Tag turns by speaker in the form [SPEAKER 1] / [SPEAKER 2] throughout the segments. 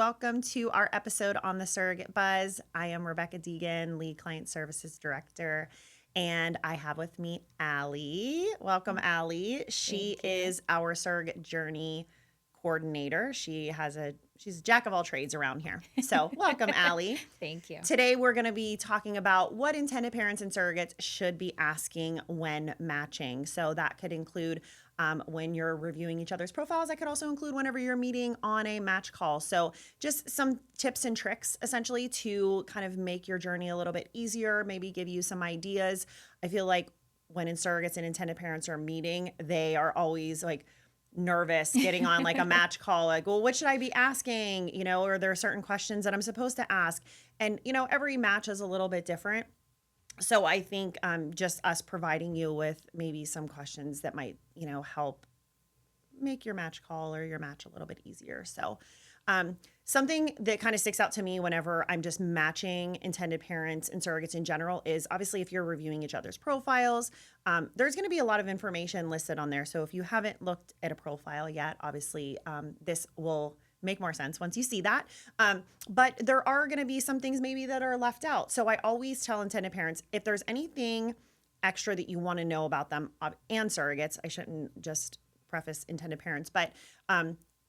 [SPEAKER 1] welcome to our episode on the Surrogate Buzz. I am Rebecca Deegan, Lead Client Services Director, and I have with me Allie. Welcome, Allie. She is our Surrogate Journey Coordinator. She's a jack of all trades around here. So welcome, Allie.
[SPEAKER 2] Thank you.
[SPEAKER 1] Today we're going to be talking about what intended parents and surrogates should be asking when matching. So that could include when you're reviewing each other's profiles. That could also include whenever you're meeting on a match call. So just some tips and tricks essentially to kind of make your journey a little bit easier, maybe give you some ideas. I feel like when surrogates and intended parents are meeting, they are always like nervous getting on like a match call, like, well, what should I be asking? You know, or there are certain questions that I'm supposed to ask. And, you know, every match is a little bit different. So I think just us providing you with maybe some questions that might, you know, help make your match call or your match a little bit easier. So something that kind of sticks out to me whenever I'm just matching intended parents and surrogates in general is obviously if you're reviewing each other's profiles, there's going to be a lot of information listed on there. So if you haven't looked at a profile yet, obviously this will make more sense once you see that. But there are going to be some things maybe that are left out. So I always tell intended parents, if there's anything extra that you want to know about them and surrogates, I shouldn't just preface intended parents, but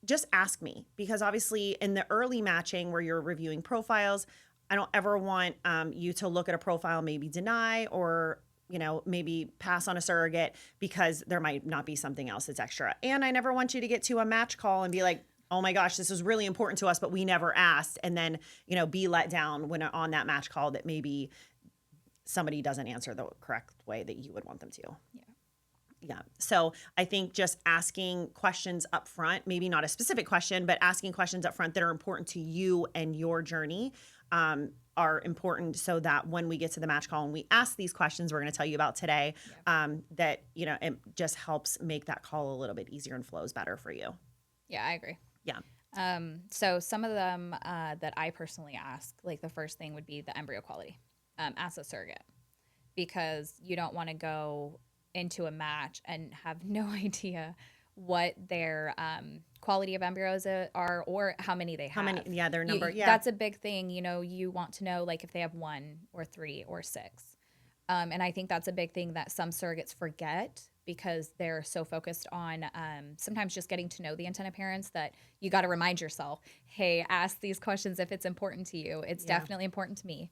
[SPEAKER 1] just ask me, because obviously in the early matching where you're reviewing profiles, I don't ever want you to look at a profile, maybe deny or, you know, maybe pass on a surrogate because there might not be something else that's extra. And I never want you to get to a match call and be like, oh my gosh, this is really important to us, but we never asked. And then, you know, be let down when on that match call that maybe somebody doesn't answer the correct way that you would want them to. Yeah. So I think just asking questions up front, maybe not a specific question, but asking questions up front that are important to you and your journey are important, so that when we get to the match call and we ask these questions we're going to tell you about today, that, you know, it just helps make that call a little bit easier and flows better for you.
[SPEAKER 2] Yeah, I agree.
[SPEAKER 1] Yeah.
[SPEAKER 2] So some of them that I personally ask, like the first thing would be the embryo quality as a surrogate, because you don't want to go into a match and have no idea what their quality of embryos are or how many they have.
[SPEAKER 1] How many? Yeah, their number.
[SPEAKER 2] That's a big thing. You know, you want to know like if they have 1 or 3 or 6. And I think that's a big thing that some surrogates forget because they're so focused on sometimes just getting to know the intended parents that you got to remind yourself, hey, ask these questions if it's important to you. It's definitely important to me.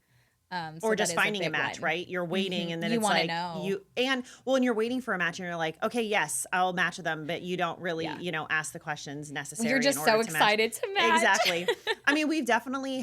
[SPEAKER 1] Or just finding a match, right? You're waiting and then
[SPEAKER 2] you
[SPEAKER 1] it's like
[SPEAKER 2] know.
[SPEAKER 1] and you're waiting for a match and you're like, okay, yes, I'll match them, but you don't really, you know, ask the questions necessary.
[SPEAKER 2] You're just so excited to match.
[SPEAKER 1] Exactly. I mean, we've definitely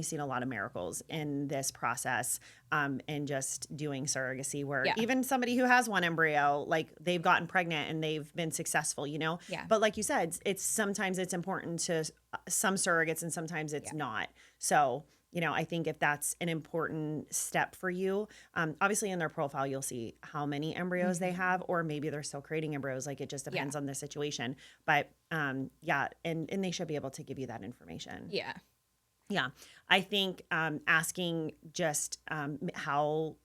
[SPEAKER 1] seen a lot of miracles in this process and just doing surrogacy where even somebody who has 1 embryo, like they've gotten pregnant and they've been successful, you know?
[SPEAKER 2] Yeah.
[SPEAKER 1] But like you said, sometimes it's important to some surrogates and sometimes it's not. So, you know, I think if that's an important step for you, obviously in their profile, you'll see how many embryos they have, or maybe they're still creating embryos. Like it just depends on the situation. But and they should be able to give you that information.
[SPEAKER 2] Yeah.
[SPEAKER 1] Yeah. I think asking just how,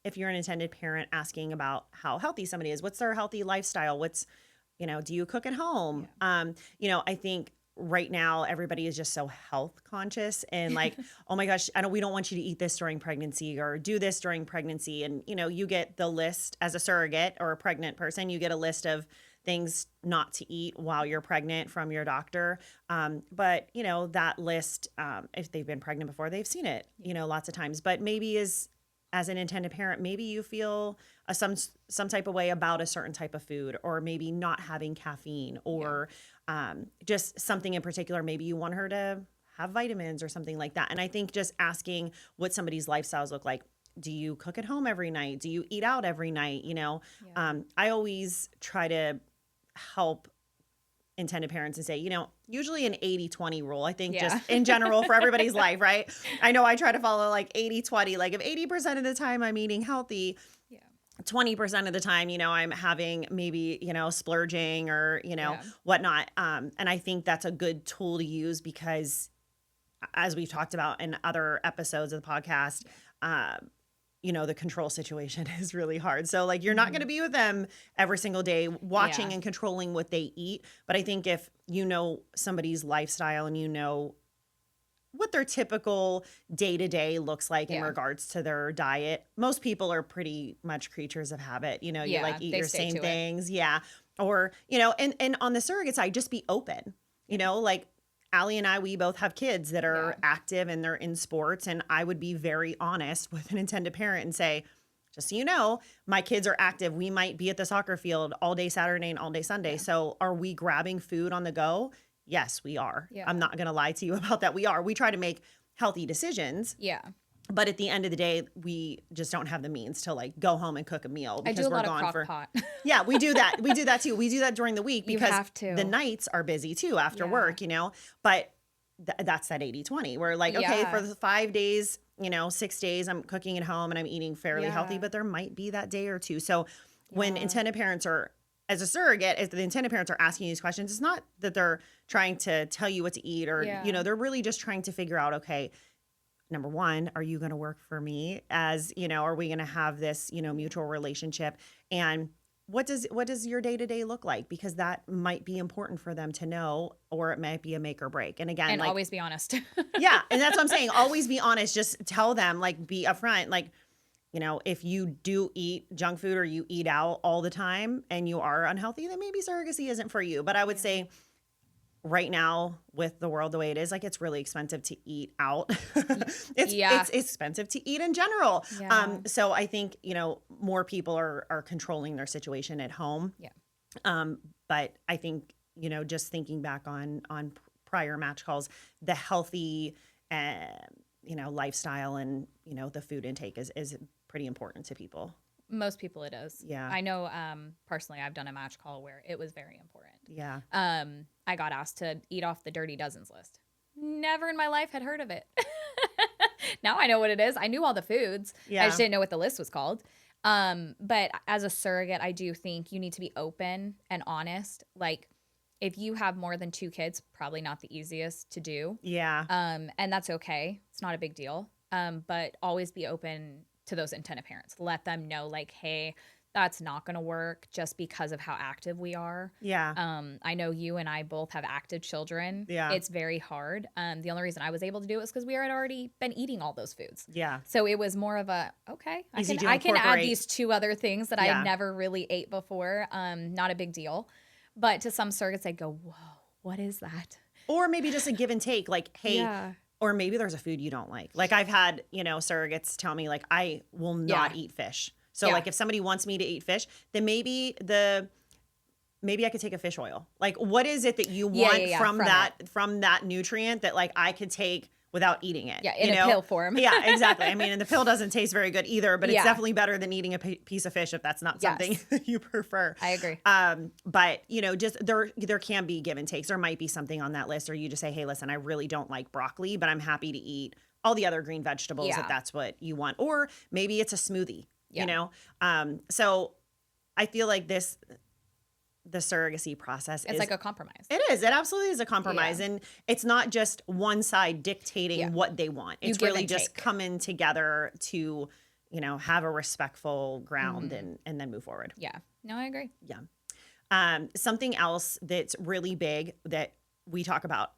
[SPEAKER 1] if you're an intended parent, asking about how healthy somebody is, what's their healthy lifestyle? You know, do you cook at home?
[SPEAKER 2] Yeah.
[SPEAKER 1] You know, I think right now everybody is just so health conscious and like, oh my gosh, we don't want you to eat this during pregnancy or do this during pregnancy. And, you know, you get the list as a surrogate or a pregnant person, you get a list of things not to eat while you're pregnant from your doctor. But, you know, that list, if they've been pregnant before, they've seen it, you know, lots of times, but maybe as an intended parent, maybe you feel some type of way about a certain type of food, or maybe not having caffeine, or just something in particular. Maybe you want her to have vitamins or something like that. And I think just asking what somebody's lifestyles look like. Do you cook at home every night? Do you eat out every night? You know, I always try to help intended parents and say, you know, usually an 80-20 rule, I think just in general for everybody's life, right? I know I try to follow like 80-20, like if 80% of the time I'm eating healthy, 20% of the time, you know, I'm having maybe, you know, splurging or, you know, whatnot. And I think that's a good tool to use because as we've talked about in other episodes of the podcast, the control situation is really hard. So like you're not going to be with them every single day watching
[SPEAKER 2] Yeah.
[SPEAKER 1] and controlling what they eat. But I think if you know somebody's lifestyle and you know what their typical day to day looks like in
[SPEAKER 2] Yeah.
[SPEAKER 1] regards to their diet, most people are pretty much creatures of habit. You
[SPEAKER 2] Yeah,
[SPEAKER 1] like eat
[SPEAKER 2] they
[SPEAKER 1] your
[SPEAKER 2] stay
[SPEAKER 1] same
[SPEAKER 2] to it.
[SPEAKER 1] things. Yeah. Or, and on the surrogate side, just be open, like Allie and I, we both have kids that are
[SPEAKER 2] Yeah.
[SPEAKER 1] active and they're in sports. And I would be very honest with an intended parent and say, just so you know, my kids are active. We might be at the soccer field all day Saturday and all day Sunday.
[SPEAKER 2] Yeah.
[SPEAKER 1] So are we grabbing food on the go? Yes, we are.
[SPEAKER 2] Yeah.
[SPEAKER 1] I'm not going to lie to you about that. We are. We try to make healthy decisions.
[SPEAKER 2] Yeah.
[SPEAKER 1] But at the end of the day, we just don't have the means to like go home and cook a meal
[SPEAKER 2] I
[SPEAKER 1] because
[SPEAKER 2] do a
[SPEAKER 1] we're
[SPEAKER 2] lot of
[SPEAKER 1] gone
[SPEAKER 2] crock
[SPEAKER 1] for.
[SPEAKER 2] pot.
[SPEAKER 1] Yeah, we do that. We do that too. We do that during the week
[SPEAKER 2] You
[SPEAKER 1] because
[SPEAKER 2] have to.
[SPEAKER 1] the nights are busy too after
[SPEAKER 2] Yeah.
[SPEAKER 1] work, But that's that 80-20. We're like, okay,
[SPEAKER 2] Yeah.
[SPEAKER 1] for the 5 days, 6 days, I'm cooking at home and I'm eating fairly healthy,
[SPEAKER 2] Yeah.
[SPEAKER 1] but there might be that day or two. So when
[SPEAKER 2] Yeah.
[SPEAKER 1] intended parents are, as a surrogate, if the intended parents are asking you these questions, it's not that they're trying to tell you what to eat or,
[SPEAKER 2] Yeah.
[SPEAKER 1] they're really just trying to figure out, okay, number one, are you going to work for me as, are we going to have this, mutual relationship? And what does your day-to-day look like? Because that might be important for them to know, or it might be a make or break. And again,
[SPEAKER 2] And
[SPEAKER 1] like,
[SPEAKER 2] always be honest.
[SPEAKER 1] yeah. And that's what I'm saying. Always be honest. Just tell them, like, be upfront. Like, if you do eat junk food or you eat out all the time and you are unhealthy, then maybe surrogacy isn't for you. But I would say right now with the world the way it is, like it's really expensive to eat out. It's expensive to eat in general.
[SPEAKER 2] Yeah.
[SPEAKER 1] So I think, more people are controlling their situation at home.
[SPEAKER 2] Yeah.
[SPEAKER 1] But I think, just thinking back on prior match calls, the healthy, lifestyle and, the food intake is pretty important to people.
[SPEAKER 2] Most people it is.
[SPEAKER 1] Yeah.
[SPEAKER 2] I know personally I've done a match call where it was very important.
[SPEAKER 1] Yeah.
[SPEAKER 2] I got asked to eat off the Dirty Dozens list. Never in my life had heard of it. Now I know what it is. I knew all the foods.
[SPEAKER 1] Yeah.
[SPEAKER 2] I just didn't know what the list was called. But as a surrogate, I do think you need to be open and honest. Like if you have more than 2 kids, probably not the easiest to do.
[SPEAKER 1] Yeah.
[SPEAKER 2] And that's okay. It's not a big deal. But always be open to those intended parents. Let them know like, hey, that's not going to work just because of how active we are.
[SPEAKER 1] Yeah.
[SPEAKER 2] I know you and I both have active children.
[SPEAKER 1] Yeah.
[SPEAKER 2] It's very hard. The only reason I was able to do it was because we had already been eating all those foods.
[SPEAKER 1] Yeah.
[SPEAKER 2] So it was more of a, okay,
[SPEAKER 1] Easy to
[SPEAKER 2] I can add
[SPEAKER 1] incorporate.
[SPEAKER 2] these 2 other things that I
[SPEAKER 1] Yeah.
[SPEAKER 2] had never really ate before. Not a big deal. But to some surrogates, I go, whoa, what is that?
[SPEAKER 1] Or maybe just a give and take, like, hey,
[SPEAKER 2] Yeah.
[SPEAKER 1] or maybe there's a food you don't like. Like I've had, surrogates tell me like, I will not
[SPEAKER 2] Yeah.
[SPEAKER 1] eat fish. So
[SPEAKER 2] Yeah.
[SPEAKER 1] like if somebody wants me to eat fish, then maybe I could take a fish oil. Like what is it that you want from that nutrient that like I could take without eating it?
[SPEAKER 2] Yeah, in a pill form.
[SPEAKER 1] Yeah, exactly. I mean, and the pill doesn't taste very good either, but it's
[SPEAKER 2] Yeah.
[SPEAKER 1] definitely better than eating a piece of fish if that's not something
[SPEAKER 2] Yes.
[SPEAKER 1] you prefer.
[SPEAKER 2] I agree.
[SPEAKER 1] But just there can be give and takes. There might be something on that list, or you just say, hey, listen, I really don't like broccoli, but I'm happy to eat all the other green vegetables
[SPEAKER 2] Yeah.
[SPEAKER 1] if that's what you want. Or maybe it's a smoothie,
[SPEAKER 2] Yeah.
[SPEAKER 1] So I feel like the surrogacy process
[SPEAKER 2] It's
[SPEAKER 1] is
[SPEAKER 2] like a compromise.
[SPEAKER 1] it is. It absolutely is a compromise.
[SPEAKER 2] Yeah.
[SPEAKER 1] And it's not just one side dictating
[SPEAKER 2] Yeah.
[SPEAKER 1] what they want.
[SPEAKER 2] You
[SPEAKER 1] It's
[SPEAKER 2] give
[SPEAKER 1] really
[SPEAKER 2] and
[SPEAKER 1] just
[SPEAKER 2] take.
[SPEAKER 1] coming together to, have a respectful ground
[SPEAKER 2] Mm-hmm.
[SPEAKER 1] and then move forward.
[SPEAKER 2] Yeah. No, I agree.
[SPEAKER 1] Yeah. Something else that's really big that we talk about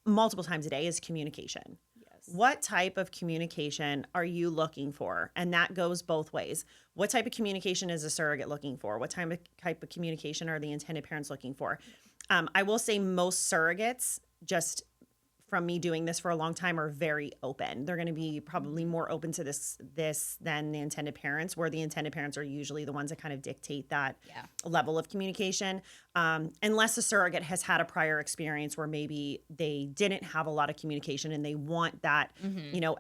[SPEAKER 1] multiple times a day is communication.
[SPEAKER 2] Yes.
[SPEAKER 1] What type of communication are you looking for? And that goes both ways. What type of communication is a surrogate looking for? What type of communication are the intended parents looking for? I will say most surrogates, just from me doing this for a long time, are very open. They're going to be probably more open to this than the intended parents, where the intended parents are usually the ones that kind of dictate that
[SPEAKER 2] Yeah.
[SPEAKER 1] level of communication. Unless a surrogate has had a prior experience where maybe they didn't have a lot of communication and they want that,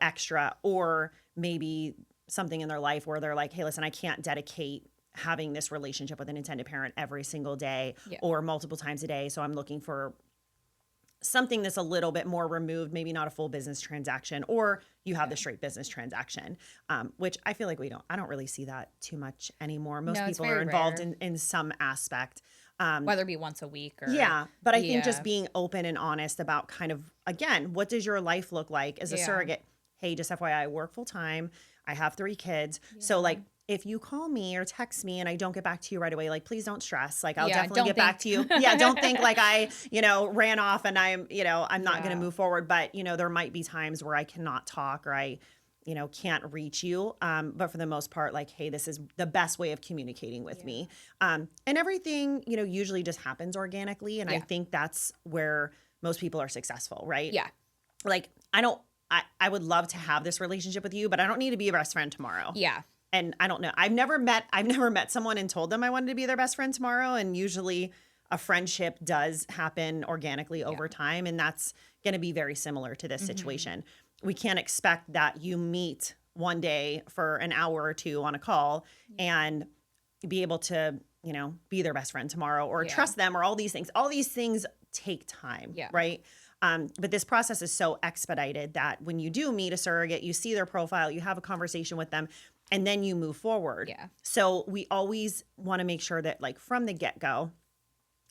[SPEAKER 1] extra, or maybe something in their life where they're like, hey, listen, I can't dedicate having this relationship with an intended parent every single day
[SPEAKER 2] Yeah.
[SPEAKER 1] or multiple times a day. So I'm looking for something that's a little bit more removed, maybe not a full business transaction, or you have the straight business transaction, which I feel like I don't really see that too much anymore. Most
[SPEAKER 2] No, it's
[SPEAKER 1] people are
[SPEAKER 2] very
[SPEAKER 1] involved
[SPEAKER 2] rare.
[SPEAKER 1] in some aspect.
[SPEAKER 2] Whether it be once a week or
[SPEAKER 1] Yeah. But I think just
[SPEAKER 2] Yeah.
[SPEAKER 1] being open and honest about kind of, again, what does your life look like as a
[SPEAKER 2] Yeah.
[SPEAKER 1] surrogate? Hey, just FYI, I work full time. I have 3 kids. So like, if you call me or text me and I don't get back to you right away, like, please don't stress. Like, I'll definitely get back to you. Yeah. Don't think like I, ran off and I'm not going to move forward. But, there might be times where I cannot talk or I, can't reach you. But for the most part, like, hey, this is the best way of communicating with me. And everything, usually just happens organically. And I think that's where most people are successful, right?
[SPEAKER 2] Yeah.
[SPEAKER 1] Like, I would love to have this relationship with you, but I don't need to be a best friend tomorrow.
[SPEAKER 2] Yeah.
[SPEAKER 1] And I don't know. I've never met someone and told them I wanted to be their best friend tomorrow. And usually a friendship does happen organically over time. And that's going to be very similar to this situation. We can't expect that you meet one day for an hour or two on a call and be able to, be their best friend tomorrow or trust them or all these things. All these things take time, right? But this process is so expedited that when you do meet a surrogate, you see their profile, you have a conversation with them, and then you move forward.
[SPEAKER 2] Yeah.
[SPEAKER 1] So we always want to make sure that, like, from the get-go,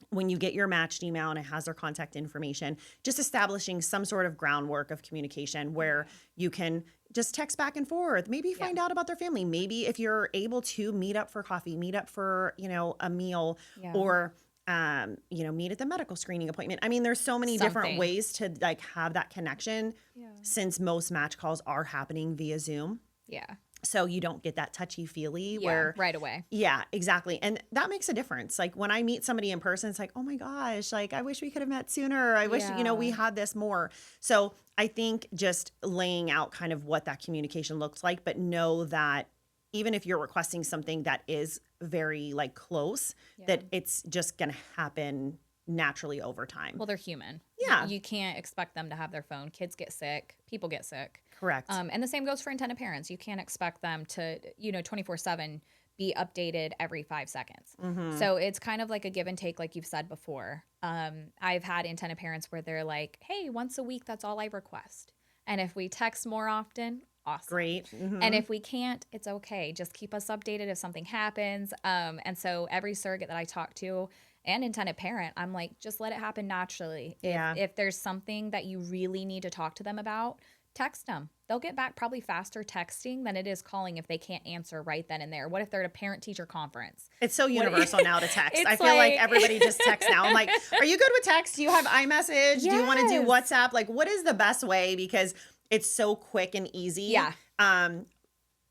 [SPEAKER 1] when you get your matched email and it has their contact information, just establishing some sort of groundwork of communication where you can just text back and forth, maybe find out about their family. Maybe if you're able to meet up for coffee, meet up for, a meal or meet at the medical screening appointment. I mean, there's so many different ways to like have that connection since most match calls are happening via Zoom.
[SPEAKER 2] Yeah.
[SPEAKER 1] So you don't get that touchy-feely where
[SPEAKER 2] right away.
[SPEAKER 1] Yeah, exactly. And that makes a difference. Like when I meet somebody in person, it's like, oh my gosh, like I wish we could have met sooner. I wish, we had this more. So I think just laying out kind of what that communication looks like, but know that even if you're requesting something that is very like close, that it's just going to happen naturally over time.
[SPEAKER 2] Well, they're human.
[SPEAKER 1] Yeah.
[SPEAKER 2] You can't expect them to have their phone. Kids get sick. People get sick.
[SPEAKER 1] Correct.
[SPEAKER 2] And the same goes for intended parents. You can't expect them to, 24/7 be updated every 5 seconds. So it's kind of like a give and take, like you've said before. I've had intended parents where they're like, hey, once a week, that's all I request. And if we text more often, awesome.
[SPEAKER 1] Great.
[SPEAKER 2] And if we can't, it's okay. Just keep us updated if something happens. And so every surrogate that I talk to and intended parent, I'm like, just let it happen naturally. If there's something that you really need to talk to them about, text them. They'll get back probably faster texting than it is calling if they can't answer right then and there. What if they're at a parent-teacher conference?
[SPEAKER 1] It's so universal now to text. I feel like everybody just texts now. I'm like, are you good with text? Do you have iMessage? Do you want to do WhatsApp? Like, what is the best way? Because it's so quick and easy.
[SPEAKER 2] Yeah.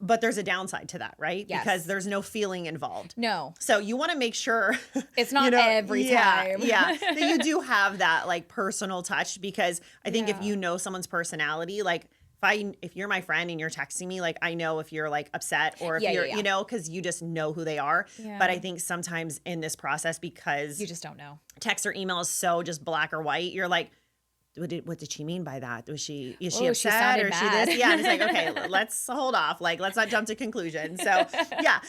[SPEAKER 1] But there's a downside to that, right?
[SPEAKER 2] Yes.
[SPEAKER 1] Because there's no feeling involved.
[SPEAKER 2] No.
[SPEAKER 1] So you want to make sure
[SPEAKER 2] it's not every time.
[SPEAKER 1] That you do have that like personal touch, because I think if you know someone's personality, like if you're my friend and you're texting me, like I know if you're like upset or if you're, because you just know who they are.
[SPEAKER 2] Yeah.
[SPEAKER 1] But I think sometimes in this process, because
[SPEAKER 2] you just don't know,
[SPEAKER 1] text or email is so just black or white, you're like, what did she mean by that? Is she upset
[SPEAKER 2] she
[SPEAKER 1] or is she
[SPEAKER 2] mad.
[SPEAKER 1] this? Yeah. And it's like, okay, let's hold off. Like, let's not jump to conclusions. So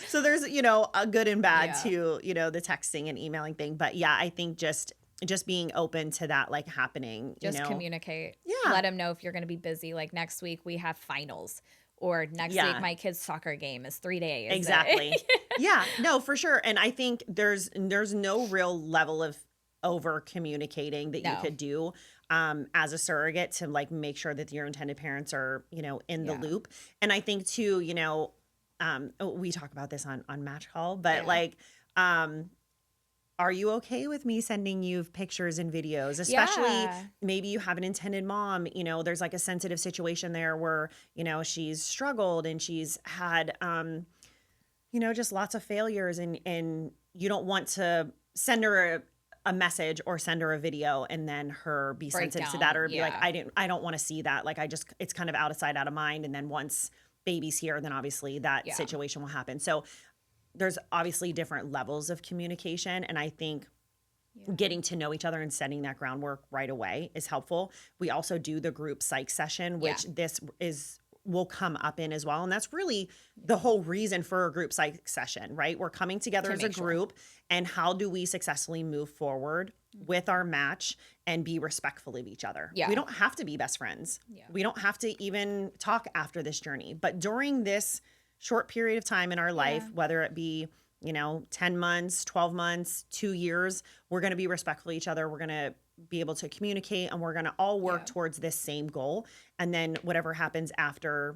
[SPEAKER 1] so there's, a good and bad to, the texting and emailing thing. But I think just being open to that, like happening,
[SPEAKER 2] just communicate.
[SPEAKER 1] Yeah.
[SPEAKER 2] Let them know if you're going to be busy. Like next week we have finals, or next week my kid's soccer game is 3 days.
[SPEAKER 1] Exactly. Yeah, no, for sure. And I think there's no real level of over communicating that you could do as a surrogate to like make sure that your intended parents are, in the loop. And I think too, we talk about this on Match Call, but like, are you okay with me sending you pictures and videos, especially maybe you have an intended mom, there's like a sensitive situation there where, she's struggled and she's had, just lots of failures and you don't want to send her a message or send her a video and then her be sensitive to that or be like, I don't want to see that. Like it's kind of out of sight, out of mind. And then once baby's here, then obviously that situation will happen. So there's obviously different levels of communication. And I think getting to know each other and setting that groundwork right away is helpful. We also do the group psych session, which this will come up in as well. And that's really the whole reason for a group psych session, right? We're coming together as a group and how do we successfully move forward with our match and be respectful of each other. We don't have to be best friends. We don't have to even talk after this journey. But during this short period of time in our life, whether it be, 10 months, 12 months, 2 years, we're going to be respectful of each other. We're going to be able to communicate and we're going to all work towards this same goal. And then whatever happens after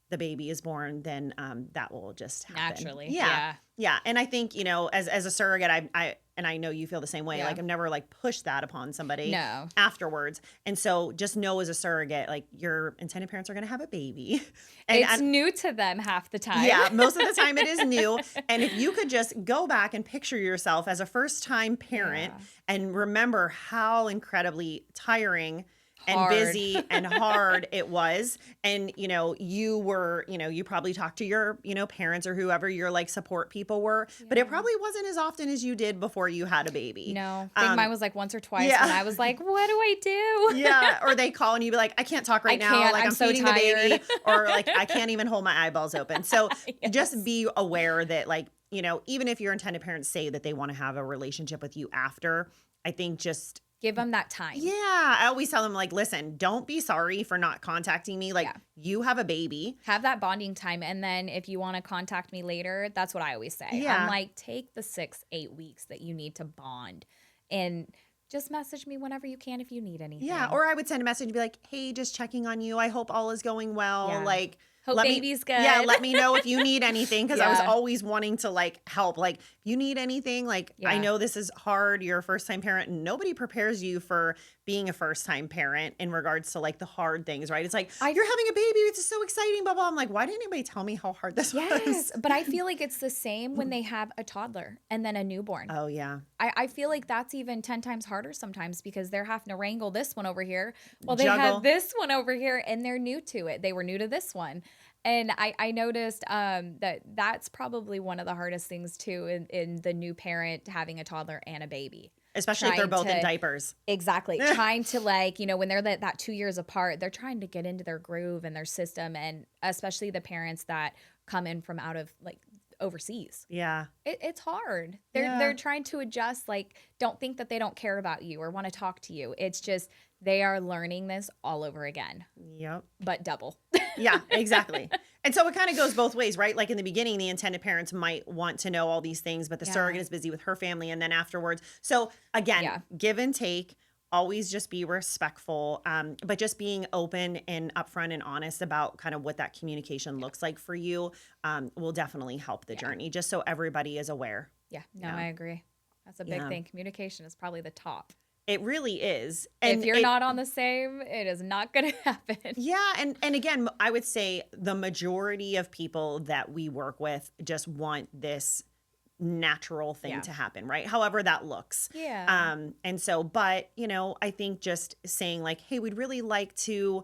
[SPEAKER 1] the baby is born, then that will just happen.
[SPEAKER 2] Naturally.
[SPEAKER 1] Yeah. Yeah. And I think, you know, as a surrogate, and I know you feel the same way.
[SPEAKER 2] Yeah.
[SPEAKER 1] Like I've never like pushed that upon somebody
[SPEAKER 2] No.
[SPEAKER 1] afterwards. And so just know as a surrogate, like your intended parents are going to have a baby.
[SPEAKER 2] It's new to them half the time.
[SPEAKER 1] Yeah, most of the time it is new. And if you could just go back and picture yourself as a first-time parent and remember how incredibly tiring and busy and hard it was. And, you know, you were, you know, you probably talked to your, you know, parents or whoever your like support people were, but it probably wasn't as often as you did before you had a baby.
[SPEAKER 2] No, I think mine was like once or twice and I was like, what do I do?
[SPEAKER 1] Yeah. Or they call and you be like, I can't talk right now. Like I'm
[SPEAKER 2] so
[SPEAKER 1] feeding
[SPEAKER 2] tired.
[SPEAKER 1] the baby, or like I can't even hold my eyeballs open. So just be aware that like, you know, even if your intended parents say that they want to have a relationship with you after, I think just
[SPEAKER 2] give them that time.
[SPEAKER 1] Yeah. I always tell them like, listen, don't be sorry for not contacting me. Like you have a baby.
[SPEAKER 2] Have that bonding time. And then if you want to contact me later, that's what I always say.
[SPEAKER 1] Yeah.
[SPEAKER 2] I'm like, take the 6-8 weeks that you need to bond and just message me whenever you can if you need anything.
[SPEAKER 1] Yeah. Or I would send a message and be like, hey, just checking on you. I hope all is going well.
[SPEAKER 2] Yeah.
[SPEAKER 1] Like,
[SPEAKER 2] hope baby's good.
[SPEAKER 1] Yeah, let me know if you need anything, because I was always wanting to like help. Like, if you need anything, like I know this is hard. You're a first-time parent, and nobody prepares you for being a first-time parent in regards to like the hard things, right? It's like you're having a baby, it's so exciting, blah blah. I'm like, why didn't anybody tell me how hard this was?
[SPEAKER 2] But I feel like it's the same when they have a toddler and then a newborn.
[SPEAKER 1] Oh yeah.
[SPEAKER 2] I feel like that's even 10 times harder sometimes because they're having to wrangle this one over here. Well, they have this one over here and they're new to it. They were new to this one. And I noticed that's probably one of the hardest things too in the new parent having a toddler and a baby.
[SPEAKER 1] Especially if they're both in diapers.
[SPEAKER 2] Exactly. Trying to like, you know, when they're that 2 years apart, they're trying to get into their groove and their system. And especially the parents that come in from out of like overseas.
[SPEAKER 1] Yeah.
[SPEAKER 2] It's hard. They're trying to adjust. Like, don't think that they don't care about you or want to talk to you. It's just they are learning this all over again.
[SPEAKER 1] Yep.
[SPEAKER 2] But double.
[SPEAKER 1] Yeah, exactly. And so it kind of goes both ways, right? Like in the beginning, the intended parents might want to know all these things, but the surrogate is busy with her family, and then afterwards. So again, give and take. Always just be respectful, but just being open and upfront and honest about kind of what that communication looks like for you will definitely help the journey, just so everybody is aware.
[SPEAKER 2] Yeah, I agree. That's a big thing. Communication is probably the top.
[SPEAKER 1] It really is. And
[SPEAKER 2] if you're not on the same, it is not going to happen.
[SPEAKER 1] Yeah. And again, I would say the majority of people that we work with just want this natural thing to happen, right? However that looks.
[SPEAKER 2] Yeah.
[SPEAKER 1] And so, but, you know, I think just saying like, hey, we'd really like to,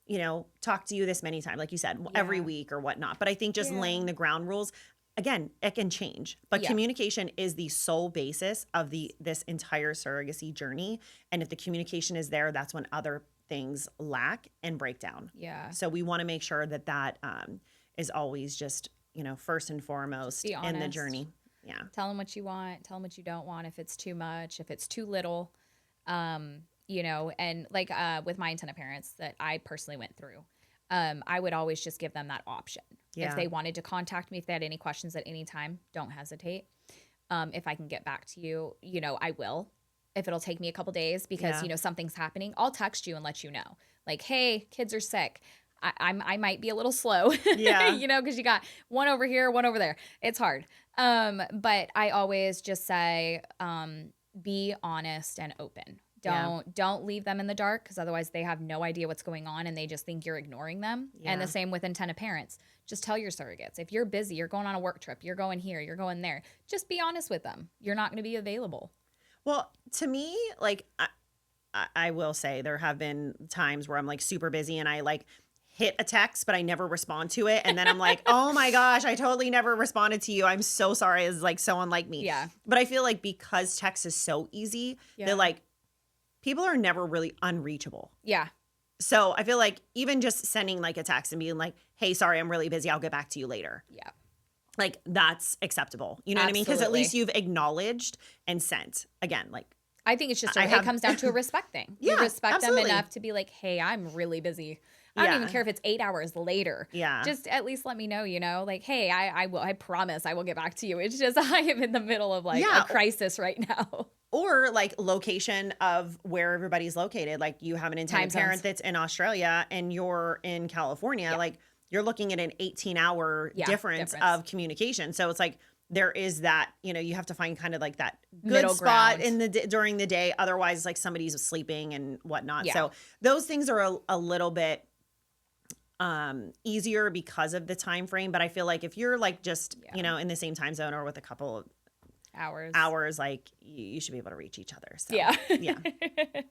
[SPEAKER 1] you know, talk to you this many times, like you said, every week or whatnot. But I think just laying the ground rules, again, it can change, but communication is the sole basis of this entire surrogacy journey. And if the communication is there, that's when other things lack and break down.
[SPEAKER 2] Yeah.
[SPEAKER 1] So we want to make sure that is always just, you know, first and foremost in the journey. Yeah.
[SPEAKER 2] Tell them what you want. Tell them what you don't want. If it's too much, if it's too little, you know, and like with my intended parents that I personally went through, I would always just give them that option. Yeah. If they wanted to contact me, if they had any questions at any time, don't hesitate. If I can get back to you, you know, I will. If it'll take me a couple days because, you know, something's happening, I'll text you and let you know. Like, hey, kids are sick. I might be a little slow, you know, because you got one over here, one over there. It's hard. But I always just say, be honest and open. Don't leave them in the dark because otherwise they have no idea what's going on and they just think you're ignoring them. Yeah. And the same with intended parents. Just tell your surrogates. If you're busy, you're going on a work trip, you're going here, you're going there, just be honest with them. You're not going to be available.
[SPEAKER 1] Well, to me, like I will say there have been times where I'm like super busy and I like hit a text, but I never respond to it. And then I'm like, oh my gosh, I totally never responded to you. I'm so sorry. It's like so unlike me.
[SPEAKER 2] Yeah.
[SPEAKER 1] But I feel like because text is so easy, they're like, people are never really unreachable.
[SPEAKER 2] Yeah.
[SPEAKER 1] So I feel like even just sending like a text and being like, hey, sorry, I'm really busy. I'll get back to you later.
[SPEAKER 2] Yeah.
[SPEAKER 1] Like that's acceptable. You know what I mean? Because at least you've acknowledged and sent. Again, like.
[SPEAKER 2] I think it's just, it comes down to a respect thing. You respect them enough to be like, hey, I'm really busy. I don't even care if it's 8 hours later. Yeah. Just at least let me know, you know, like, hey, I promise I will get back to you. It's just I am in the middle of like a crisis right now.
[SPEAKER 1] Or like location of where everybody's located. Like you have an intended parent that's in Australia and you're in California. Like you're looking at an 18-hour difference of communication. So it's like there is that, you have to find kind of like that good
[SPEAKER 2] Middle
[SPEAKER 1] spot
[SPEAKER 2] ground.
[SPEAKER 1] during the day. Otherwise, like somebody's sleeping and whatnot.
[SPEAKER 2] Yeah.
[SPEAKER 1] So those things are a little bit easier because of the time frame. But I feel like if you're like just, in the same time zone or with a couple of hours, like you should be able to reach each other. So yeah.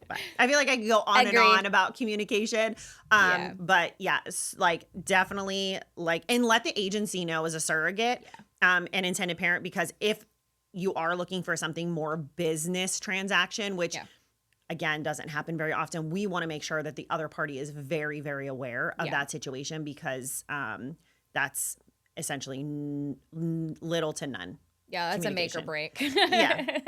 [SPEAKER 1] But I feel like I could go on and on about communication. But yeah, like definitely like, and let the agency know as a surrogate and intended parent, because if you are looking for something more business transaction, which again doesn't happen very often, we want to make sure that the other party is very, very aware of that situation, because that's essentially little to none.
[SPEAKER 2] Yeah, that's a make or break.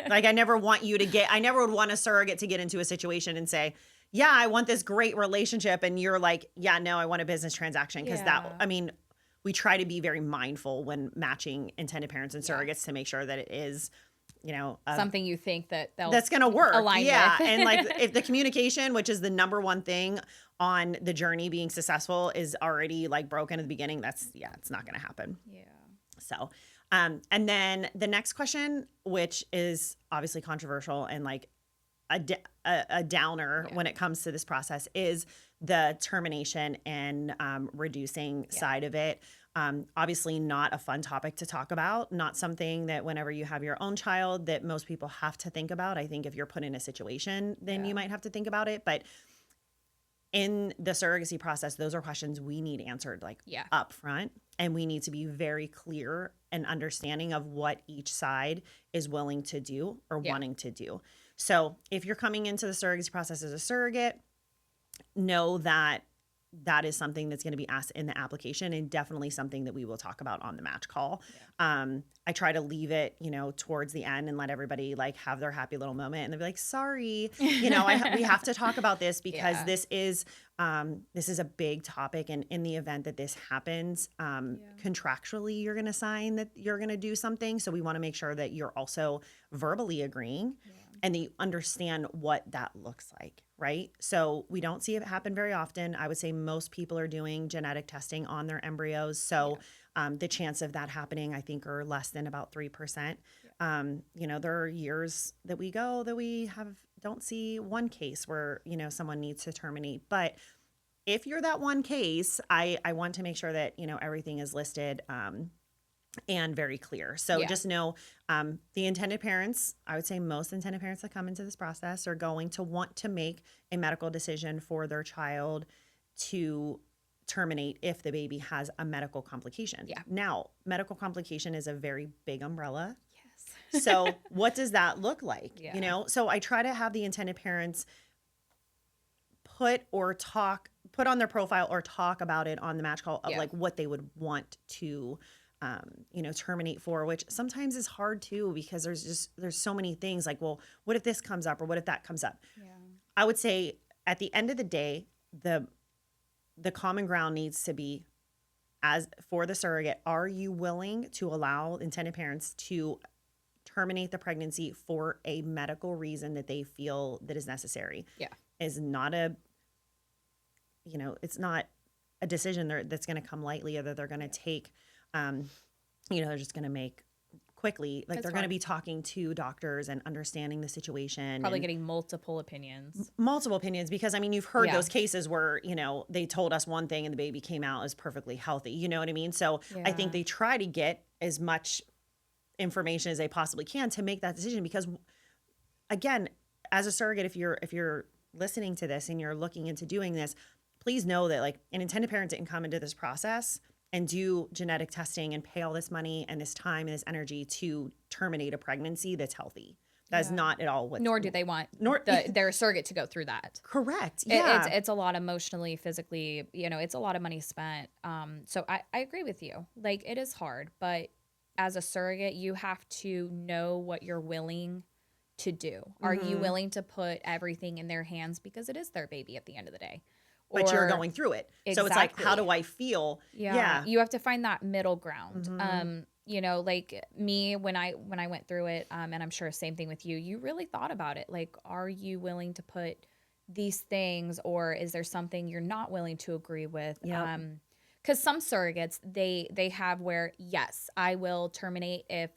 [SPEAKER 1] Like I never would want a surrogate to get into a situation and say, yeah, I want this great relationship. And you're like, yeah, no, I want a business transaction. Because we try to be very mindful when matching intended parents and surrogates to make sure that it is,
[SPEAKER 2] something you think
[SPEAKER 1] that's going to work.
[SPEAKER 2] Align with.
[SPEAKER 1] And like if the communication, which is the number one thing on the journey being successful, is already like broken at the beginning, it's not going to happen.
[SPEAKER 2] Yeah.
[SPEAKER 1] So, and then the next question, which is obviously controversial and like a downer when it comes to this process, is the termination and reducing side of it. Obviously not a fun topic to talk about, not something that whenever you have your own child that most people have to think about. I think if you're put in a situation, then you might have to think about it. But in the surrogacy process, those are questions we need answered up front, and we need to be very clear and understanding of what each side is willing to do or wanting to do. So if you're coming into the surrogacy process as a surrogate, know that that is something that's going to be asked in the application, and definitely something that we will talk about on the match call. I try to leave it, towards the end and let everybody like have their happy little moment, and they'll be like, sorry, we have to talk about this because this is a big topic. And in the event that this happens, contractually, you're going to sign that you're going to do something. So we want to make sure that you're also verbally agreeing and that you understand what that looks like. Right. So we don't see it happen very often. I would say most people are doing genetic testing on their embryos. So the chance of that happening, I think, are less than about 3%. There are years that we go that we don't see one case where, someone needs to terminate. But if you're that one case, I want to make sure that, everything is listed and very clear. So just know the intended parents, I would say most intended parents that come into this process are going to want to make a medical decision for their child to terminate if the baby has a medical complication. Yeah. Now, medical complication is a very big umbrella. Yes. So what does that look like? Yeah. So I try to have the intended parents put on their profile or talk about it on the match call of like what they would want to terminate for, which sometimes is hard too, because there's so many things like, well, what if this comes up or what if that comes up? Yeah. I would say at the end of the day, the common ground needs to be, as for the surrogate, are you willing to allow intended parents to terminate the pregnancy for a medical reason that they feel that is necessary? Yeah. Is not it's not a decision that's going to come lightly, or that they're going to take they're just going to make quickly. Like they're going to be talking to doctors and understanding the situation.
[SPEAKER 2] Probably getting multiple opinions.
[SPEAKER 1] Because, you've heard those cases where, they told us one thing and the baby came out as perfectly healthy. You know what I mean? So I think they try to get as much information as they possibly can to make that decision. Because, again, as a surrogate, if you're listening to this and you're looking into doing this, please know that like an intended parent didn't come into this process and do genetic testing and pay all this money and this time and this energy to terminate a pregnancy that's healthy. That is not at all what.
[SPEAKER 2] Nor do they want their surrogate to go through that.
[SPEAKER 1] Correct. Yeah.
[SPEAKER 2] It's a lot emotionally, physically, it's a lot of money spent. So I agree with you. Like, it is hard, but as a surrogate, you have to know what you're willing to do. Are you willing to put everything in their hands, because it is their baby at the end of the day?
[SPEAKER 1] But you're going through it. Exactly. So it's like, how do I feel?
[SPEAKER 2] Yeah. You have to find that middle ground. Like me, when I went through it, and I'm sure same thing with you, you really thought about it. Like, are you willing to put these things, or is there something you're not willing to agree with? Yep. Because some surrogates, they have where, yes, I will terminate if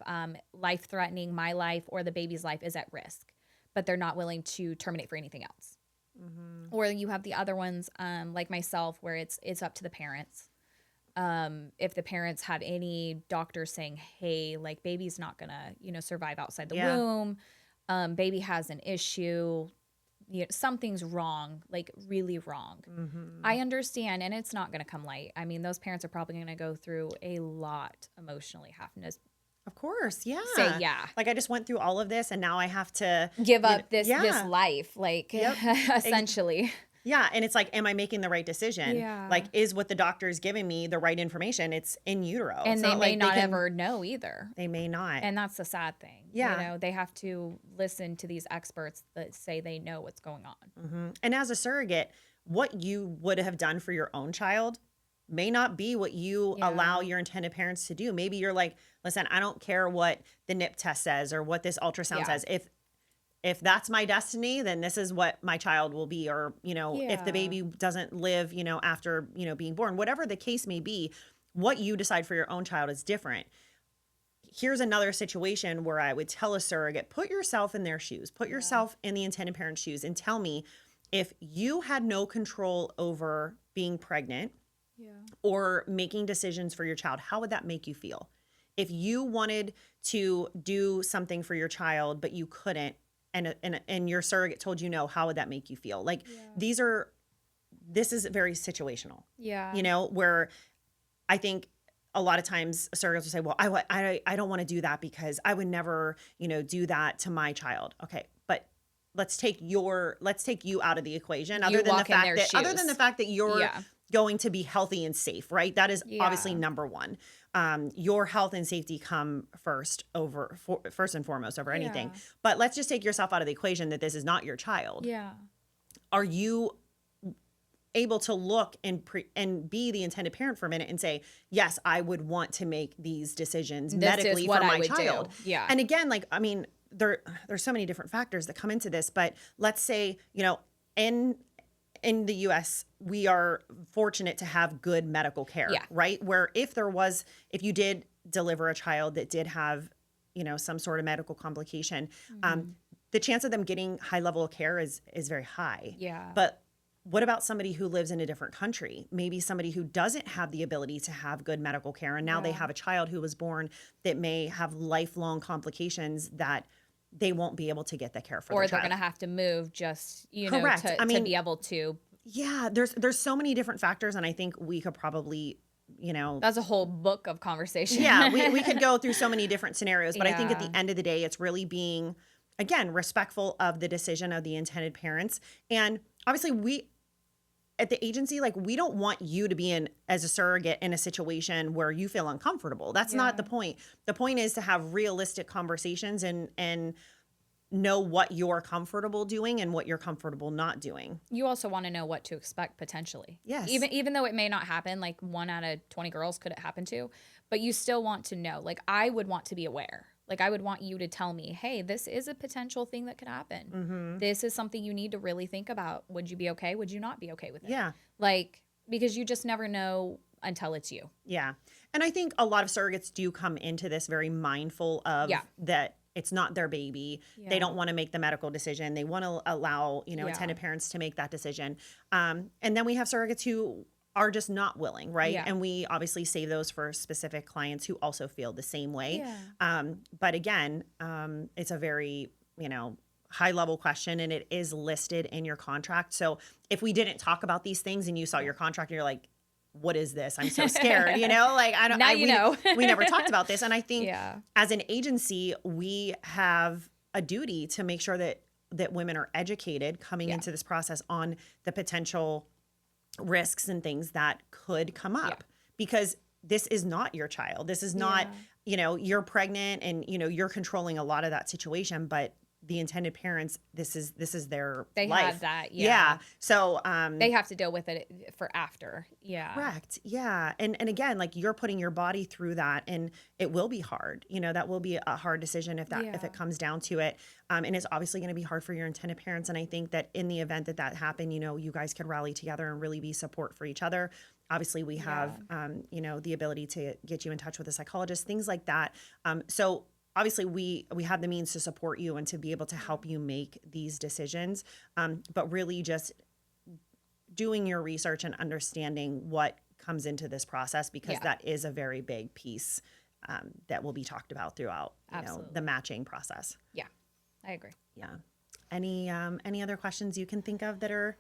[SPEAKER 2] life threatening, my life or the baby's life is at risk, but they're not willing to terminate for anything else. Or you have the other ones, like myself, where it's up to the parents. If the parents have any doctors saying, hey, like baby's not gonna, survive outside the womb, baby has an issue, something's wrong, like really wrong. I understand, and it's not gonna come light. I mean, those parents are probably gonna go through a lot emotionally, having to
[SPEAKER 1] Of course, yeah.
[SPEAKER 2] say, yeah,
[SPEAKER 1] Like I just went through all of this and now I have to
[SPEAKER 2] give up this
[SPEAKER 1] yeah.
[SPEAKER 2] life, like
[SPEAKER 1] Yep.
[SPEAKER 2] essentially.
[SPEAKER 1] Yeah, and it's like, am I making the right decision?
[SPEAKER 2] Yeah.
[SPEAKER 1] Like, is what the doctor's giving me the right information? It's in utero.
[SPEAKER 2] And
[SPEAKER 1] It's
[SPEAKER 2] they
[SPEAKER 1] not
[SPEAKER 2] may
[SPEAKER 1] like
[SPEAKER 2] not
[SPEAKER 1] can,
[SPEAKER 2] ever know either.
[SPEAKER 1] They may not.
[SPEAKER 2] And that's the sad thing.
[SPEAKER 1] Yeah.
[SPEAKER 2] They have to listen to these experts that say they know what's going on.
[SPEAKER 1] And as a surrogate, what you would have done for your own child may not be what you allow your intended parents to do. Maybe you're like, listen, I don't care what the NIP test says or what this ultrasound says. If that's my destiny, then this is what my child will be. Or, if the baby doesn't live, after, being born, whatever the case may be, what you decide for your own child is different. Here's another situation where I would tell a surrogate, put yourself in their shoes, put yourself in the intended parent's shoes and tell me, if you had no control over being pregnant or making decisions for your child, how would that make you feel? If you wanted to do something for your child, but you couldn't, and your surrogate told you no, how would that make you feel? Like this is very situational.
[SPEAKER 2] Yeah.
[SPEAKER 1] Where I think a lot of times surrogates will say, well, I don't want to do that because I would never, do that to my child. Okay. But let's take you out of the equation, other than the fact that you're going to be healthy and safe, right? That is obviously number one. Your health and safety come first and foremost over anything. But let's just take yourself out of the equation that this is not your child.
[SPEAKER 2] Yeah.
[SPEAKER 1] Are you able to look and be the intended parent for a minute and say, yes, I would want to make these decisions medically for my child.
[SPEAKER 2] Yeah.
[SPEAKER 1] And again, like, I mean, there's so many different factors that come into this, but let's say, in the US, we are fortunate to have good medical care, right? Where if you did deliver a child that did have, some sort of medical complication, the chance of them getting high level of care is very high.
[SPEAKER 2] Yeah.
[SPEAKER 1] But what about somebody who lives in a different country? Maybe somebody who doesn't have the ability to have good medical care, and now they have a child who was born that may have lifelong complications that they won't be able to get the care for.
[SPEAKER 2] Or they're going to have to move just,
[SPEAKER 1] Correct.
[SPEAKER 2] to be able to.
[SPEAKER 1] Yeah, there's so many different factors, and I think we could probably,
[SPEAKER 2] That's a whole book of conversation.
[SPEAKER 1] Yeah, we could go through so many different scenarios, but I think at the end of the day, it's really being, again, respectful of the decision of the intended parents. And obviously at the agency, like, we don't want you to be as a surrogate in a situation where you feel uncomfortable. That's not the point. The point is to have realistic conversations and know what you're comfortable doing and what you're comfortable not doing.
[SPEAKER 2] You also want to know what to expect potentially.
[SPEAKER 1] Yes.
[SPEAKER 2] Even though it may not happen, like 1 out of 20 girls could it happen to, but you still want to know. Like, I would want to be aware. Like, I would want you to tell me, hey, this is a potential thing that could happen. This is something you need to really think about. Would you be okay? Would you not be okay with it?
[SPEAKER 1] Yeah.
[SPEAKER 2] Like, because you just never know until it's you.
[SPEAKER 1] Yeah. And I think a lot of surrogates do come into this very mindful of that it's not their baby. They don't want to make the medical decision. They want to allow, intended parents to make that decision. And then we have surrogates who are just not willing, right?
[SPEAKER 2] Yeah.
[SPEAKER 1] And we obviously save those for specific clients who also feel the same way.
[SPEAKER 2] Yeah.
[SPEAKER 1] But again, it's a very, high level question, and it is listed in your contract. So if we didn't talk about these things and you saw your contract and you're like, what is this? I'm so scared, like, I don't,
[SPEAKER 2] Now
[SPEAKER 1] we never talked about this. And I think
[SPEAKER 2] Yeah.
[SPEAKER 1] as an agency, we have a duty to make sure that women are educated coming into this process on the potential risks and things that could come up, because this is not your child. This is not, you're pregnant and, you're controlling a lot of that situation, but the intended parents, this is their
[SPEAKER 2] They
[SPEAKER 1] life.
[SPEAKER 2] have that.
[SPEAKER 1] Yeah. So,
[SPEAKER 2] they have to deal with it for after. Yeah.
[SPEAKER 1] correct. Yeah. And again, like, you're putting your body through that, and it will be hard. That will be a hard decision if it comes down to it. And it's obviously going to be hard for your intended parents. And I think that in the event that happened, you guys could rally together and really be support for each other. obviously we have, the ability to get you in touch with a psychologist, things like that. So obviously we have the means to support you and to be able to help you make these decisions. But really just doing your research and understanding what comes into this process, because that is a very big piece that will be talked about throughout the matching process.
[SPEAKER 2] Yeah, I agree.
[SPEAKER 1] Yeah. Any other questions you can think of that are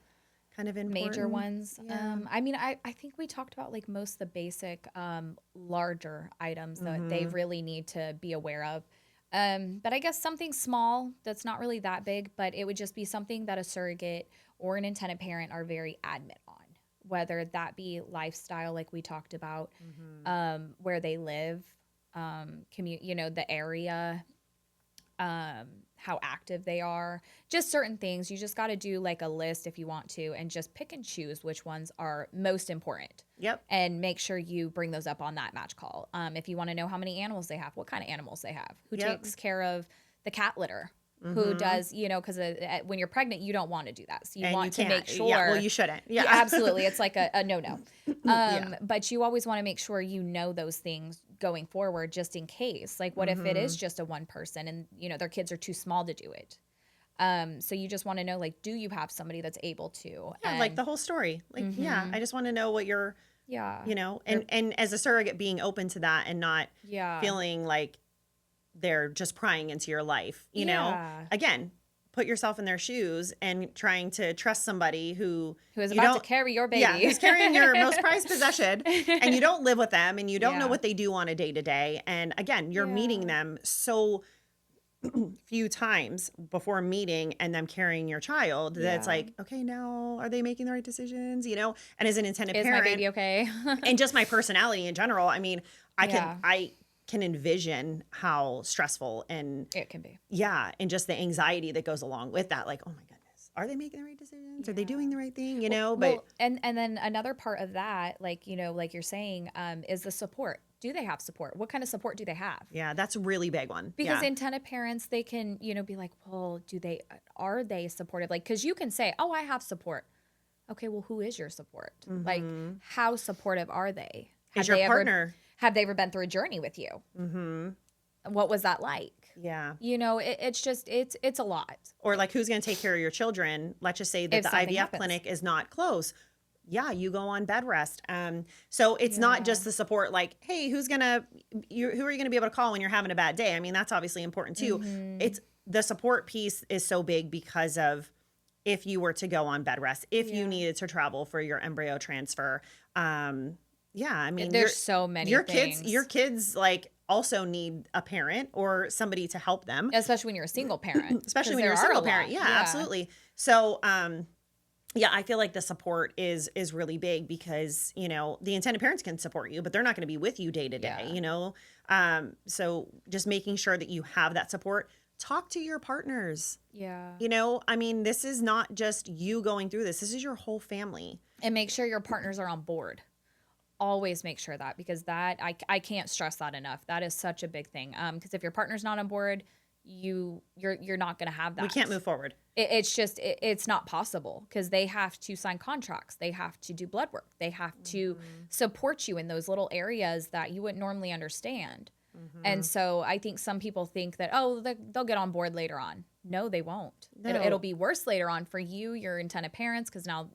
[SPEAKER 1] kind of important?
[SPEAKER 2] Major ones.
[SPEAKER 1] Yeah.
[SPEAKER 2] I think we talked about like most of the basic larger items that they really need to be aware of. But I guess something small that's not really that big, but it would just be something that a surrogate or an intended parent are very adamant on, whether that be lifestyle, like we talked about, where they live, the area, how active they are, just certain things. You just got to do like a list if you want to, and just pick and choose which ones are most important.
[SPEAKER 1] Yep.
[SPEAKER 2] And make sure you bring those up on that match call. If you want to know how many animals they have, what kind of animals they have, who takes care of the cat litter, who does, because when you're pregnant, you don't want to do that. So you want to make sure.
[SPEAKER 1] Yeah, well, you shouldn't. Yeah,
[SPEAKER 2] absolutely. It's like a no-no. But you always want to make sure you know those things going forward, just in case. Like, what if it is just a one person and, their kids are too small to do it? So you just want to know, like, do you have somebody that's able to?
[SPEAKER 1] Yeah, like the whole story. Like, I just want to know what you're, and as a surrogate, being open to that and not feeling like they're just prying into your life, you know, again, put yourself in their shoes and trying to trust somebody who
[SPEAKER 2] is about to carry your baby.
[SPEAKER 1] Who's carrying your most prized possession, and you don't live with them and you don't know what they do on a day to day. And again, you're meeting them so few times before meeting and them carrying your child that it's like, okay, now are they making the right decisions? And as an intended parent,
[SPEAKER 2] my baby okay?
[SPEAKER 1] And just my personality in general, I mean, I can envision how stressful and
[SPEAKER 2] it can be.
[SPEAKER 1] Yeah. And just the anxiety that goes along with that. Like, oh my goodness, are they making the right decisions? Are they doing the right thing? But
[SPEAKER 2] and then another part of that, like, like you're saying, is the support. Do they have support? What kind of support do they have?
[SPEAKER 1] Yeah, that's a really big one.
[SPEAKER 2] Because intended parents, they can, be like, well, are they supportive? Like, cause you can say, oh, I have support. Okay. Well, who is your support? Like, how supportive are they?
[SPEAKER 1] Is your partner?
[SPEAKER 2] Have they ever been through a journey with you? What was that like?
[SPEAKER 1] Yeah.
[SPEAKER 2] It's just, it's a lot.
[SPEAKER 1] Or like, who's going to take care of your children? Let's just say that the IVF clinic is not close. Yeah, you go on bed rest. So it's not just the support like, hey, who are you going to be able to call when you're having a bad day? I mean, that's obviously important too. It's the support piece is so big because of if you were to go on bed rest, if you needed to travel for your embryo transfer. I mean,
[SPEAKER 2] there's so many things.
[SPEAKER 1] Your kids like also need a parent or somebody to help them.
[SPEAKER 2] Especially when you're a single parent.
[SPEAKER 1] Especially when you're a single parent. Yeah, absolutely. So, I feel like the support is really big because, the intended parents can support you, but they're not going to be with you day to day, So just making sure that you have that support. Talk to your partners.
[SPEAKER 2] Yeah.
[SPEAKER 1] I mean, this is not just you going through this. This is your whole family.
[SPEAKER 2] And make sure your partners are on board. Always make sure that, because that I can't stress that enough. That is such a big thing. Because if your partner's not on board, you're not going to have that.
[SPEAKER 1] We can't move forward.
[SPEAKER 2] It's not possible, because they have to sign contracts. They have to do blood work. They have to support you in those little areas that you wouldn't normally understand. And so I think some people think that, they'll get on board later on. No, they won't.
[SPEAKER 1] No.
[SPEAKER 2] It'll be worse later on for you, your intended parents, because now,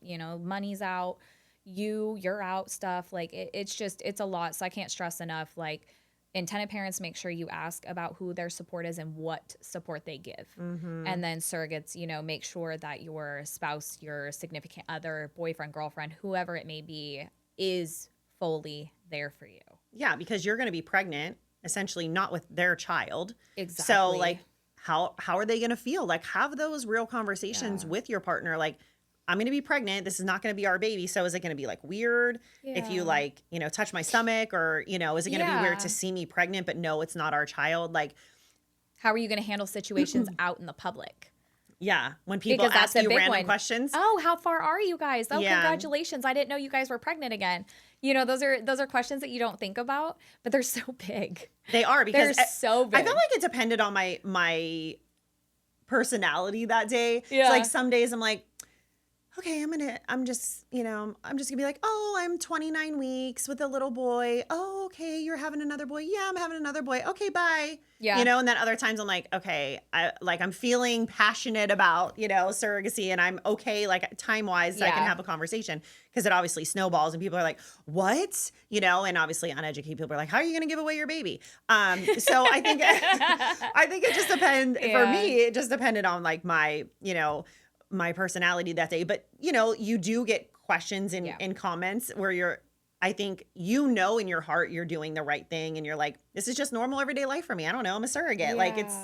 [SPEAKER 2] money's out. You're out stuff. Like it's a lot. So I can't stress enough, like, intended parents, make sure you ask about who their support is and what support they give. And then surrogates, make sure that your spouse, your significant other, boyfriend, girlfriend, whoever it may be, is fully there for you.
[SPEAKER 1] Yeah, because you're going to be pregnant, essentially not with their child.
[SPEAKER 2] Exactly.
[SPEAKER 1] So like, how are they going to feel? Like, have those real conversations with your partner. Like, I'm going to be pregnant. This is not going to be our baby. So is it going to be like weird if you like, touch my stomach, or, is it going to be weird to see me pregnant, but no, it's not our child? Like,
[SPEAKER 2] how are you going to handle situations out in the public?
[SPEAKER 1] Yeah. When people ask you random questions.
[SPEAKER 2] Oh, how far are you guys? Oh, congratulations. I didn't know you guys were pregnant again. Those are questions that you don't think about, but they're so big.
[SPEAKER 1] They are, because
[SPEAKER 2] they're so big.
[SPEAKER 1] I felt like it depended on my personality that day. Yeah. So like some days I'm like, okay, I'm just gonna be like, oh, I'm 29 weeks with a little boy. Oh, okay, you're having another boy. Yeah, I'm having another boy. Okay, bye.
[SPEAKER 2] Yeah.
[SPEAKER 1] And then other times I'm like, okay, I'm feeling passionate about, surrogacy, and I'm okay, like time wise, so I can
[SPEAKER 2] Yeah.
[SPEAKER 1] have a conversation, because it obviously snowballs and people are like, what? And obviously uneducated people are like, how are you going to give away your baby? So I think, I think it just depends for
[SPEAKER 2] Yeah.
[SPEAKER 1] me. It just depended on like my personality that day. But, you do get questions
[SPEAKER 2] Yeah.
[SPEAKER 1] and comments where I think, in your heart, you're doing the right thing. And you're like, this is just normal everyday life for me. I don't know. I'm a surrogate. Like it's,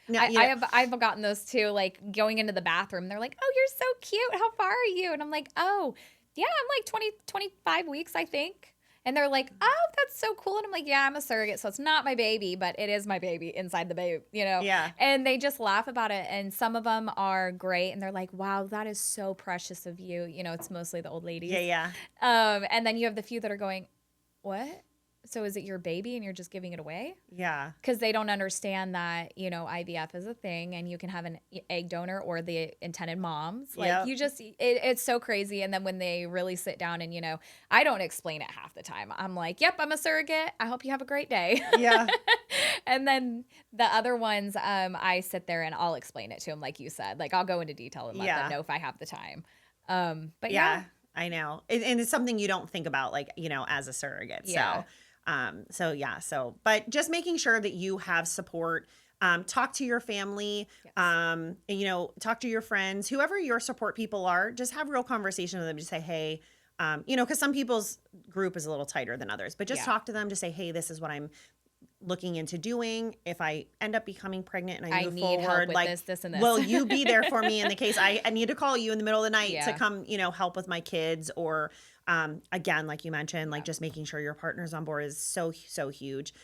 [SPEAKER 2] Yeah.
[SPEAKER 1] no,
[SPEAKER 2] I've gotten those too, like going into the bathroom. They're like, "Oh, you're so cute. How far are you?" And I'm like, "Oh, yeah, I'm like 25 weeks, I think." And they're like, "Oh, that's so cool." And I'm like, "Yeah, I'm a surrogate, so it's not my baby, but it is my baby inside the baby, you know?"
[SPEAKER 1] yeah,
[SPEAKER 2] And they just laugh about it. And some of them are great. And they're like, "Wow, that is so precious of you." It's mostly the old
[SPEAKER 1] yeah,
[SPEAKER 2] ladies.
[SPEAKER 1] yeah,
[SPEAKER 2] And then you have the few that are going, "What? So is it your baby and you're just giving it away?"
[SPEAKER 1] yeah,
[SPEAKER 2] Because they don't understand that, IVF is a thing and you can have an egg donor or the intended moms. Like
[SPEAKER 1] yep,
[SPEAKER 2] it's so crazy. And then when they really sit down and, I don't explain it half the time. I'm like, yep, I'm a surrogate. I hope you have a great day.
[SPEAKER 1] yeah,
[SPEAKER 2] And then the other ones, I sit there and I'll explain it to them, like you said. Like I'll go into detail and let them
[SPEAKER 1] yeah,
[SPEAKER 2] know if I have the time. But yeah,
[SPEAKER 1] yeah. I know. And it's something you don't think about, like, as a surrogate.
[SPEAKER 2] yeah,
[SPEAKER 1] But just making sure that you have support. Talk to your family,
[SPEAKER 2] yes,
[SPEAKER 1] and, talk to your friends, whoever your support people are. Just have real conversation with them. Just say, hey, because some people's group is a little tighter than others, but just
[SPEAKER 2] yeah.
[SPEAKER 1] talk to them to say, hey, this is what I'm looking into doing. If I end up becoming pregnant and I
[SPEAKER 2] I
[SPEAKER 1] move
[SPEAKER 2] need help
[SPEAKER 1] forward,
[SPEAKER 2] with
[SPEAKER 1] like,
[SPEAKER 2] this, and this.
[SPEAKER 1] will you be there for me in the case I need to call you in the middle of the night to
[SPEAKER 2] Yeah,
[SPEAKER 1] come, help with my kids? Or again, like you mentioned, like
[SPEAKER 2] yeah,
[SPEAKER 1] just making sure your partner's on board is so, so huge.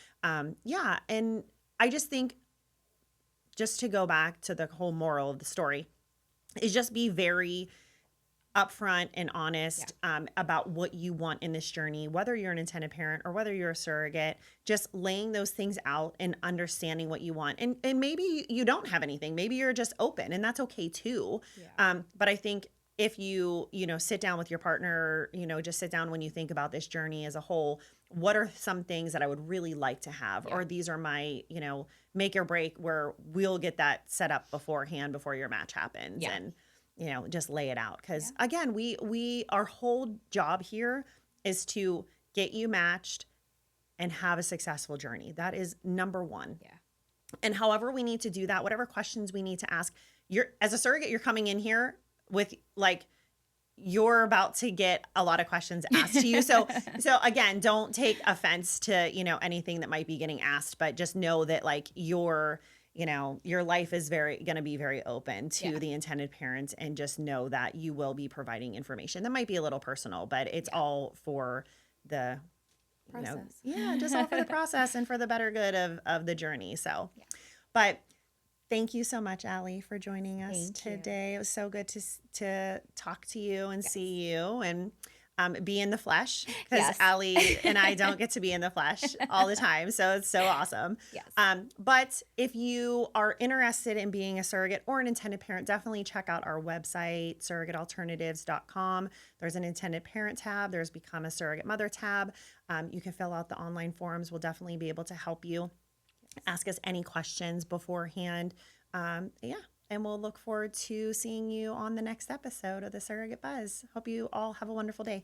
[SPEAKER 1] Yeah. And I just think, just to go back to the whole moral of the story, is just be very upfront and
[SPEAKER 2] yeah,
[SPEAKER 1] honest about what you want in this journey, whether you're an intended parent or whether you're a surrogate. Just laying those things out and understanding what you want. And maybe you don't have anything. Maybe you're just open, and that's okay too.
[SPEAKER 2] yeah,
[SPEAKER 1] But I think if you sit down with your partner, just sit down when you think about this journey as a whole. What are some things that I would really like to have?
[SPEAKER 2] yeah,
[SPEAKER 1] Or these are my, make or break, where we'll get that set up beforehand before your match happens.
[SPEAKER 2] yeah,
[SPEAKER 1] And just lay it out.
[SPEAKER 2] yeah,
[SPEAKER 1] Because again, we our whole job here is to get you matched and have a successful journey. That is number one.
[SPEAKER 2] yeah,
[SPEAKER 1] And however we need to do that, whatever questions we need to ask, as a surrogate, you're coming in here with, like, you're about to get a lot of questions asked to you. So again, don't take offense to, anything that might be getting asked, but just know that, like, your life is going to be very open to
[SPEAKER 2] yeah,
[SPEAKER 1] the intended parents, and just know that you will be providing information that might be a little personal, but it's
[SPEAKER 2] yeah.
[SPEAKER 1] all for the,
[SPEAKER 2] Process.
[SPEAKER 1] yeah, just all for the process and for the better good of the journey. So,
[SPEAKER 2] Yeah.
[SPEAKER 1] but thank you so much, Allie, for joining us
[SPEAKER 2] Thank you.
[SPEAKER 1] today. It was so good to talk to you and
[SPEAKER 2] Yes.
[SPEAKER 1] see you, and be in the flesh, because
[SPEAKER 2] Yes.
[SPEAKER 1] Allie and I don't get to be in the flesh all the time. So it's so awesome.
[SPEAKER 2] Yes.
[SPEAKER 1] But if you are interested in being a surrogate or an intended parent, definitely check out our website, surrogatealternatives.com. There's an intended parent tab. There's become a surrogate mother tab. You can fill out the online forms. We'll definitely be able to help you. Ask us any questions beforehand. Yeah. And we'll look forward to seeing you on the next episode of the Surrogate Buzz. Hope you all have a wonderful day.